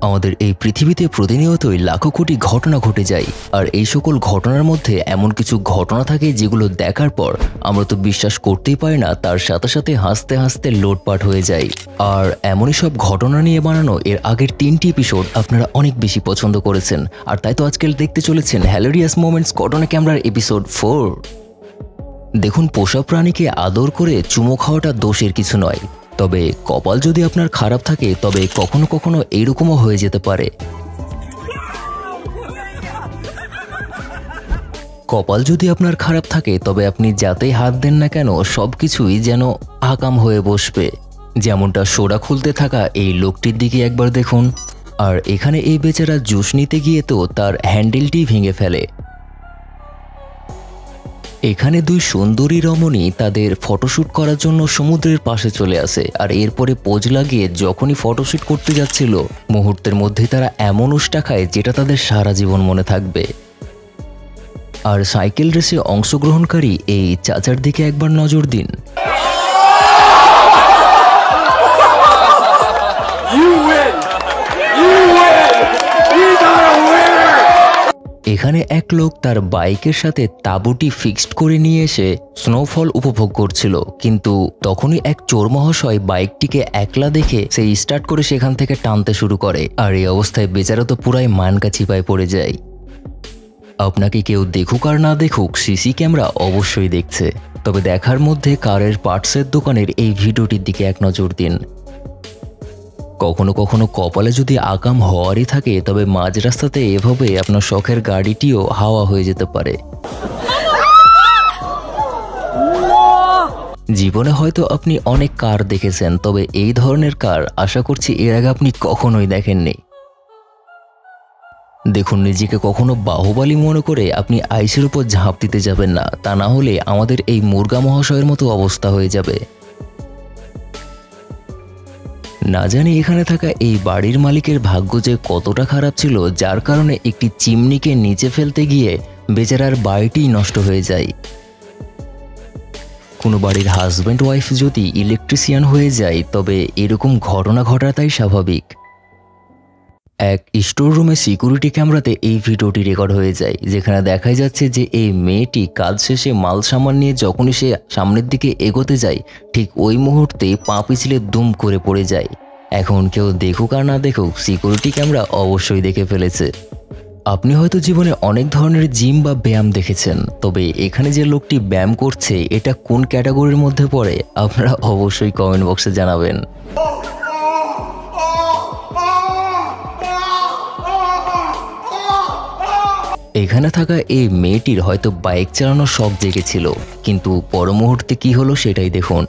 আমাদের এই পৃথিবীতে প্রতিনিয়তই লাখো কোটি ঘটনা ঘটে যায়, আর এই সকল ঘটনার মধ্যে এমন কিছু ঘটনা থাকে যেগুলো দেখার পর আমরা তো বিশ্বাস করতেই পারি না, তার সাথে সাথে হাসতে হাসতে লোটপাট হয়ে যায়। আর এমনই সব ঘটনা নিয়ে বানানো এর আগের 3টি এপিসোড আপনারা অনেক বেশি পছন্দ করেছেন, আর তাই তো আজকাল দেখতে চলেছেন হিলারিয়াস মোমেন্টস কটনা ক্যামেরার এপিসোড 4। দেখুন, পোষা প্রাণীকে আদর করে চুমো খাওয়াটা দোষের কিছু নয়, তবে কপাল যদি আপনার খারাপ থাকে তবে কখনো কখনো এইরকমও হয়ে যেতে পারে। কপাল যদি আপনার খারাপ থাকে তবে আপনি যাতেই হাত দেন না কেন সবকিছুই যেন আকাম হয়ে বসবে। যেমনটা সোডা খুলতে থাকা এই লোকটির দিকে একবার দেখুন। আর এখানে এই বেচারা জুস নিতে গিয়ে তো তার হ্যান্ডেলটি ভেঙে ফেলে। এখানে দুই সুন্দরী রমণী তাদের ফটোশ্যুট করার জন্য সমুদ্রের পাশে চলে আসে, আর এরপরে পোজ লাগিয়ে যখনই ফটোশ্যুট করতে যাচ্ছিল মুহূর্তের মধ্যেই তারা এমন উষ্টা খায় যেটা তাদের সারা জীবন মনে থাকবে। আর সাইকেল রেসে অংশগ্রহণকারী এই চাচার দিকে একবার নজর দিন। এখানে এক লোক তার বাইকের সাথে তাঁবুটি ফিক্সড করে নিয়ে এসে স্নোফল উপভোগ করছিল, কিন্তু তখনই এক চোর মহাশয় বাইকটিকে একলা দেখে সেই স্টার্ট করে সেখান থেকে টানতে শুরু করে, আর এই অবস্থায় বেচারা তো পুরাই মানকা চিপায় পড়ে যায়। আপনাকে কেউ দেখুক আর না দেখুক সিসি ক্যামেরা অবশ্যই দেখছে, তবে দেখার মধ্যে কারের পার্টসের দোকানের এই ভিডিওটির দিকে এক নজর দিন। কখনো কখনো কপালে যদি আকাম হওয়ারই থাকে তবে মাঝ রাস্তাতে এভাবে আপনার শখের গাড়িটিও হাওয়া হয়ে যেতে পারে। জীবনে হয়তো আপনি অনেক কার দেখেছেন, তবে এই ধরনের কার আশা করছি এর আগে আপনি কখনোই দেখেননি। দেখুন, নিজেকে কখনো বাহুবলী মনে করে আপনি আইসের উপর ঝাঁপ দিতে যাবেন না, তা না হলে আমাদের এই মুরগা মহাশয়ের মতো অবস্থা হয়ে যাবে। না জানি এখানে থাকা এই বাড়ির মালিকের ভাগ্য যে কতটা খারাপ ছিল, যার কারণে একটি চিমনিকে নিচে ফেলতে গিয়ে বেচারার বাড়িটিই নষ্ট হয়ে যায়। কোনো বাড়ির হাজব্যান্ড ওয়াইফ যদি ইলেকট্রিশিয়ান হয়ে যায় তবে এরকম ঘটনা ঘটাটাই স্বাভাবিক। এক স্টোর রুমে সিকিউরিটি ক্যামেরাতে এই ভিডিওটি রেকর্ড হয়ে যায়, যেখানে দেখা যাচ্ছে যে এই মেয়েটি কাজ শেষে মাল সামান নিয়ে যখনই সে সামনের দিকে এগোতে যায় ঠিক ওই মুহূর্তে পা পিছলে দুম করে পড়ে যায়। এখন কেউ দেখুক আর না দেখুক সিকিউরিটি ক্যামেরা অবশ্যই দেখে ফেলেছে। আপনি হয়তো জীবনে অনেক ধরনের জিম বা ব্যায়াম দেখেছেন, তবে এখানে যে লোকটি ব্যায়াম করছে এটা কোন ক্যাটাগরির মধ্যে পড়ে আপনারা অবশ্যই কমেন্ট বক্সে জানাবেন। এখানে থাকা এই মেয়েটির হয়তো বাইক চালানোর শখ জেগেছিল, কিন্তু পর মুহূর্তে কি হলো সেটাই দেখুন।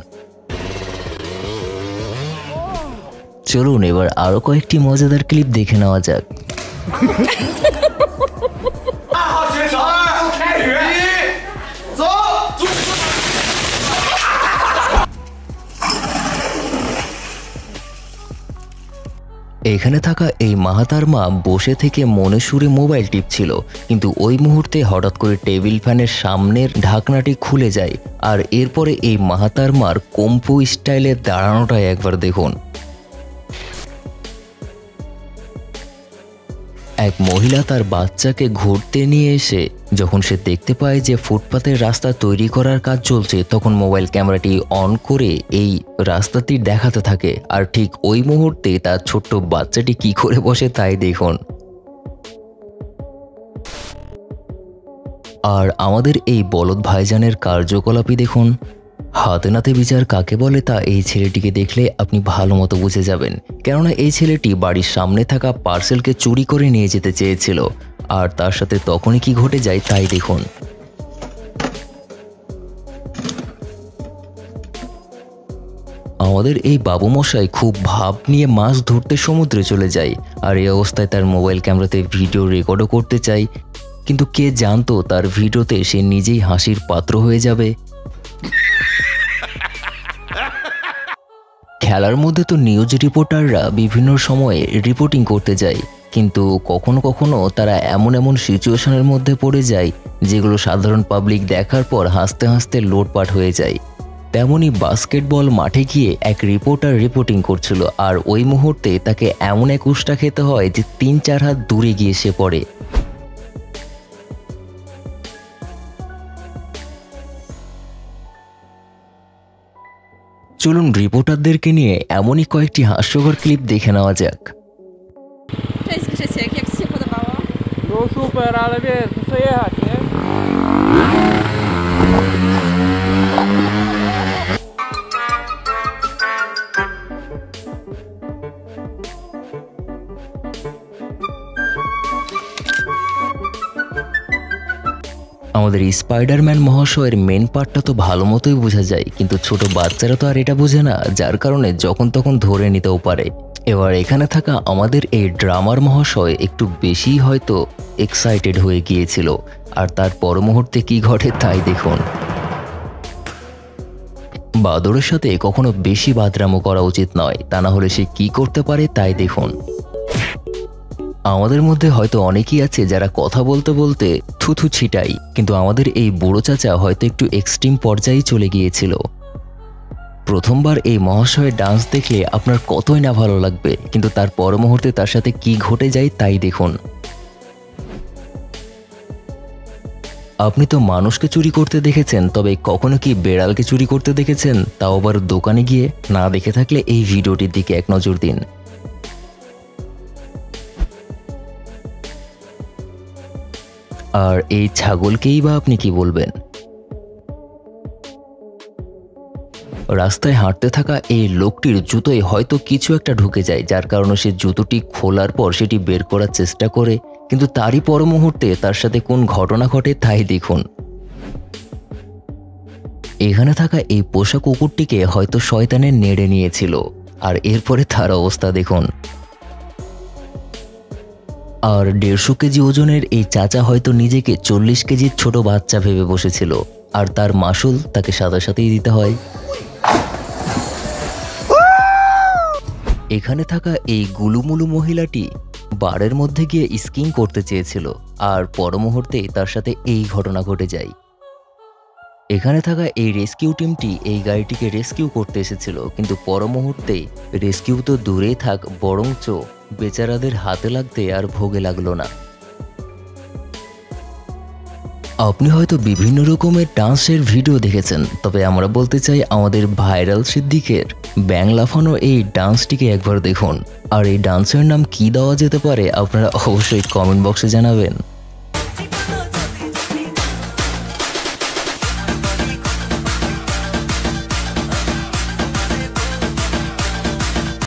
চলুন এবার আরো কয়েকটি মজাদার ক্লিপ দেখে নেওয়া যাক। এখানে থাকা এই মাহাতার মা বসে থেকে মনে সুরে মোবাইল টিপছিল, কিন্তু ওই মুহূর্তে হঠাৎ করে টেবিল ফ্যানের সামনের ঢাকনাটি খুলে যায়, আর এরপরে এই মাহাতার মার কম্পু স্টাইলে দাঁড়ানোটাই একবার দেখুন। এক মহিলা তার বাচ্চাকে ঘুরতে নিয়ে এসে যখন সে দেখতে পায় যে ফুটপাতের রাস্তা তৈরি করার কাজ চলছে, তখন মোবাইল ক্যামেরাটি অন করে এই রাস্তাটি দেখাতে থাকে, আর ঠিক ওই মুহূর্তে তার ছোট্ট বাচ্চাটি কি করে বসে তাই দেখুন। আর আমাদের এই বলদ ভাইজানের কার্যকলাপই দেখুন। হাতে নাতে বিচার কাকে বলে তা এই ছেলেটিকে দেখলে আপনি ভালো মতো বুঝে যাবেন, কেননা এই ছেলেটি বাড়ির সামনে থাকা পার্সেলকে চুরি করে নিয়ে যেতে চেয়েছিল, আর তার সাথে তখনই কি ঘটে যায় তাই দেখুন। আমাদের এই বাবু মশাই খুব ভাব নিয়ে মাছ ধরতে সমুদ্রে চলে যায়, আর এই অবস্থায় তার মোবাইল ক্যামেরাতে ভিডিও রেকর্ডও করতে চাই, কিন্তু কে জানতো তার ভিডিওতে সে নিজেই হাসির পাত্র হয়ে যাবে। খেলার মধ্যে তো নিউজ রিপোর্টাররা বিভিন্ন সময়ে রিপোর্টিং করতে যায়, কিন্তু কখনো কখনো তারা এমন এমন সিচুয়েশনের মধ্যে পড়ে যায় যেগুলো সাধারণ পাবলিক দেখার পর হাসতে হাসতে লোটপাট হয়ে যায়। তেমনই বাস্কেটবল মাঠে গিয়ে এক রিপোর্টার রিপোর্টিং করছিল, আর ওই মুহূর্তে তাকে এমন এক উষ্টা খেতে হয় যে 3-4 হাত দূরে গিয়ে সে পড়ে। চলুন রিপোর্টারদেরকে নিয়ে এমনই কয়েকটি হাস্যকর ক্লিপ দেখে নেওয়া যাক। Cześć Grzesiek, jak Ci się podobało? No super, ale wiesz, muszę jechać, nie? আমাদের স্পাইডারম্যান মহাশয়ের মেন পার্টটা তো ভালো মতোই বোঝা যায়, কিন্তু ছোট বাচ্চারা তো আর এটা বোঝে না, যার কারণে যখন তখন ধরে নিতেও পারে। এবার এখানে থাকা আমাদের এই ড্রামার মহাশয় একটু বেশিই হয়তো এক্সাইটেড হয়ে গিয়েছিল, আর তার পর মুহূর্তে কি ঘটে তাই দেখুন। বাদরের সাথে কখনো বেশি বাদরামো করা উচিত নয়, তা না হলে সে কি করতে পারে তাই দেখুন। আমাদের মধ্যে হয়তো অনেকেই আছে যারা কথা বলতে বলতে থুথু ছিটাই, কিন্তু আমাদের এই বুড়ো চাচা হয়তো একটু এক্সট্রিম পর্যায়ে চলে গিয়েছিল। প্রথমবার এই মহাশয়ের ডান্স দেখলে আপনার কতই না ভালো লাগবে, কিন্তু তার পর মুহূর্তে তার সাথে কি ঘটে যায় তাই দেখুন। আপনি তো মানুষকে চুরি করতে দেখেছেন, তবে কখনো কি বেড়ালকে চুরি করতে দেখেছেন, তাও আবার দোকানে গিয়ে? না দেখে থাকলে এই ভিডিওটির দিকে এক নজর দিন। আর এই ছাগলকেই বা আপনি কি বলবেন? রাস্তায় হাঁটতে থাকা এই লোকটির জুতোয় হয়তো কিছু একটা ঢুকে যায়, যার কারণে সে জুতোটি খোলার পর সেটি বের করার চেষ্টা করে, কিন্তু তারই পর মুহূর্তে তার সাথে কোন ঘটনা ঘটে তাই দেখুন। এখানে থাকা এই পোষা কুকুরটিকে হয়তো শয়তানে নেড়ে নিয়েছিল, আর এরপরে তার অবস্থা দেখুন। আর 150 কেজি ওজনের এই চাচা হয়তো নিজেকে 40 কেজির ছোট বাচ্চা ভেবে বসেছিল, আর তার মাসুল তাকে সাথে সাথেই দিতে হয়। এখানে থাকা এই গুলুমুলু মহিলাটি বারের মধ্যে গিয়ে স্কিং করতে চেয়েছিল, আর পর মুহূর্তে তার সাথে এই ঘটনা ঘটে যায়। এখানে থাকা এই রেস্কিউ টিমটি এই গাড়িটিকে রেস্কিউ করতে এসেছিল, কিন্তু পর মুহূর্তে রেস্কিউ তো দূরেই থাক, বরঞ্চ বেচারাদের হাতে লাগতে আর ভোগে লাগলো না। আপনি হয়তো বিভিন্ন রকমের ডান্সের ভিডিও দেখেছেন, তবে আমরা বলতে চাই আমাদের ভাইরাল সিদ্দিকের ব্যাং লাফানো এই ডান্সটিকে একবার দেখুন। আর এই ডান্সের নাম কি দেওয়া যেতে পারে আপনারা অবশ্যই কমেন্ট বক্সে জানাবেন।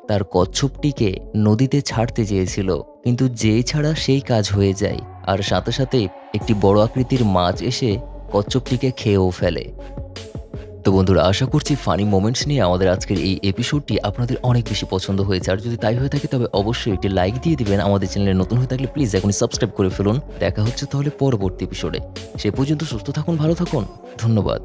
তার কচ্ছপটিকে নদীতে ছাড়তে চেয়েছিল, কিন্তু যেই ছাড়া সেই কাজ হয়ে যায়, আর সাথে সাথে একটি বড় আকৃতির মাছ এসে কচ্ছপটিকে খেয়েও ফেলে। তো বন্ধুরা, আশা করছি ফানি মোমেন্টস নিয়ে আমাদের আজকের এই এপিসোডটি আপনাদের অনেক বেশি পছন্দ হয়েছে। আর যদি তাই হয়ে থাকে তবে অবশ্যই একটি লাইক দিয়ে দিবেন। আমাদের চ্যানেলে নতুন হয়ে থাকলে প্লিজ এখনই সাবস্ক্রাইব করে ফেলুন। দেখা হচ্ছে তাহলে পরবর্তী এপিসোডে। সে পর্যন্ত সুস্থ থাকুন, ভালো থাকুন, ধন্যবাদ।